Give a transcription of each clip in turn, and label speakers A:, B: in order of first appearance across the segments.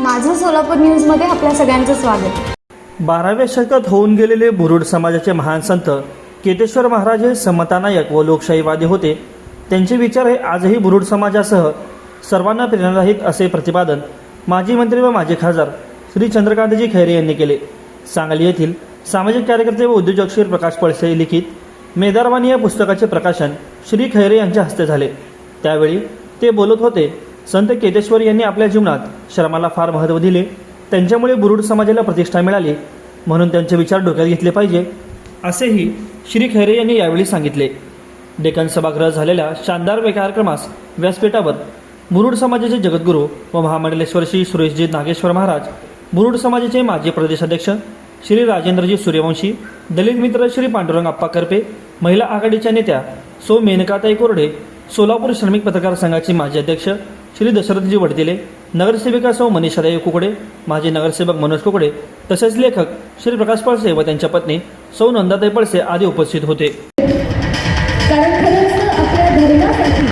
A: माझं सोलापूर न्यूजमध्ये आपल्या सगळ्यांचं स्वागत।
B: 12व्या शतकात होऊन गेलेले मुरुड समाजाचे महान संत केतेश्वर महाराज हे समतानायक व लोकशाहीवादी होते। त्यांचे विचार हे आजही मुरुड समाजासह सर्वांना प्रेरणादायक असे प्रतिपादन माजी मंत्री व माजी खासदार श्री चंद्रकांतजी खैरे यांनी केले। सांगली येथील सामाजिक कार्यकर्ते व उद्योजक श्री प्रकाश पळसे लिखित मेदारवाणी या पुस्तकाचे प्रकाशन श्री खैरे यांच्या हस्ते झाले। त्यावेळी ते बोलत होते। संत केतेश्वर यांनी आपल्या जीवनात श्रमाला फार महत्त्व दिले। त्यांच्यामुळे मुरुड समाजाला प्रतिष्ठा मिळाली, म्हणून त्यांचे विचार डोक्यात घेतले पाहिजे असेही श्री खैरे यांनी यावेळी सांगितले। डेक्कन सभागृहात झालेल्या शानदार कार्यक्रमास व्यासपीठावर मुरुड समाजाचे जगद्गुरू व महामंडलेश्वर श्री सुरेशजी नागेश्वर महाराज, मुरुड समाजाचे माजी प्रदेशाध्यक्ष श्री राजेंद्रजी सूर्यवंशी, दलित मित्र श्री पांडुरंग आप्पा करपे, महिला आघाडीच्या नेत्या सौ मेनकाताई कोरडे, सोलापूर श्रमिक पत्रकार संघाचे माजी अध्यक्ष श्री दशरथजी वडदिले, नगरसेविका सौ मनीषाताई कुकडे, माजी नगरसेवक मनोज कुकडे, तसेच लेखक श्री प्रकाश पळसे व त्यांच्या पत्नी सौ नंदाताई पळसे आदी उपस्थित होते।
C: कारण खरंच आपल्या धर्मासाठी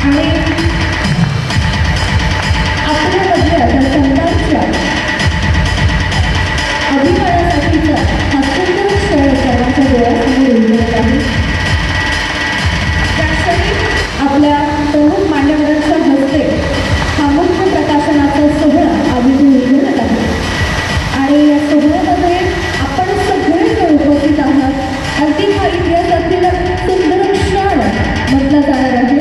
C: आणि आपल्यामधल्या संतांच्या अभिमानासाठीचा हा सुंदर क्षण सर्वांच्या डोळ्यासमोर उभे आहे। त्याक्षणी आपल्या प्रमुख मान्यवरांच्या हस्ते हा मुख्य प्रकाशनाचा सोहळा अभिजित उद्घाटन आहे आणि या सोहळ्यामध्ये आपण सगळेजण उपस्थित आहात। अगदी हा इतिहासातील सुंदर क्षण म्हटला जाणार आहे।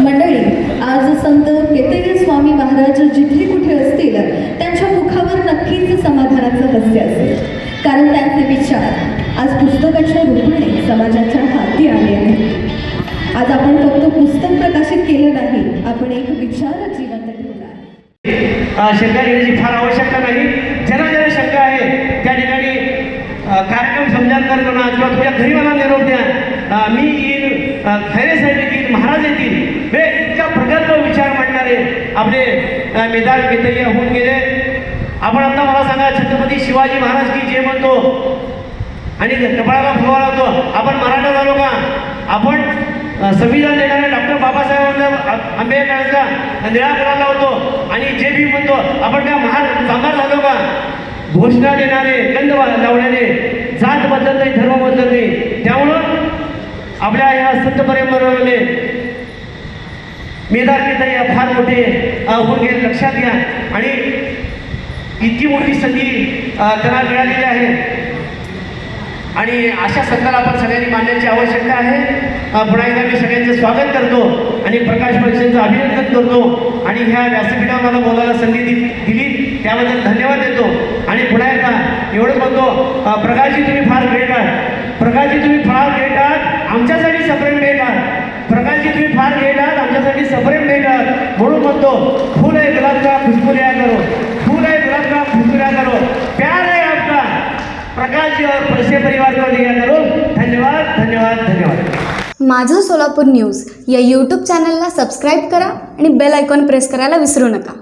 C: मंडळी, आज संत केतेश्वर स्वामी महाराज जिथे कुठे असतील त्यांच्या मुखावर नक्कीच समाधानाचं हास्य असेल, कारण त्यांचे विचार आज पुस्तकाच्या रूपाने समाजाच्या हाती आले आहेत। आज आपण फक्त पुस्तक प्रकाशित केलं नाही, आपण एक विचार जिवंत ठेवला आहे।
D: शंका घेण्याची फार आवश्यकता नाही। ज्यांना ज्यांना शंका आहे त्या ठिकाणी कार्यक्रम समजाल करताना किंवा तुझ्या घरी मला निरोप द्या, मी येईल, खैरे साहेब येतील, महाराज येतील, हे इतका प्रगल्भ विचार मांडणारे आपले मेदार केतय्या होऊन गेले। आपण आता मला सांगा, छत्रपती शिवाजी महाराज की जय म्हणतो आणि कपाळाला फुगवा लावतो, आपण मराठा झालो का? आपण संविधान देणारे डॉक्टर बाबासाहेब आंबेडकरांचा निळा कलर लावतो आणि जे बी म्हणतो, आपण काय महान कामगार झालो का? घोषणा देणारे, गंध लावण्याने जात बदलत नाही, धर्म बदलत नाही। त्यामुळं आपल्या या संत परंपरेने मेदार केतय्या फार मोठे होऊन गेले, लक्षात घ्या। आणि इतकी मोठी संधी त्यांना मिळालेली आहे आणि अशा संतांना आपण सगळ्यांनी मानण्याची आवश्यकता आहे। पुन्हा एकदा मी सगळ्यांचं स्वागत करतो आणि प्रकाश पळसेंचं अभिनंदन करतो आणि ह्या व्यासपीठावर मला बोलायला संधी दिली त्याबद्दल धन्यवाद देतो। आणि पुन्हा एकदा एवढंच म्हणतो, प्रकाशजी तुम्ही फार ग्रेट आहात, प्रकाशजी तुम्ही फार ग्रेट आहात, आमच्यासाठी सप्रेम ग्रेट आहात, प्रकाशजी तुम्ही फार ग्रेट आहात, आमच्यासाठी सप्रेम ग्रेट आहात। म्हणून म्हणतो, फूल है गुलाब का खुशबुलिया करो, फूल है गुलाब का खुशबुलिया करो, प्यार है आपका प्रकाश जी और पळसे परिवार को दिया करो। धन्यवाद धन्यवाद धन्यवाद।
A: माझं सोलापूर न्यूज या यूट्यूब चॅनलला सबस्क्राईब करा आणि बेल आयकॉन प्रेस करायला विसरू नका।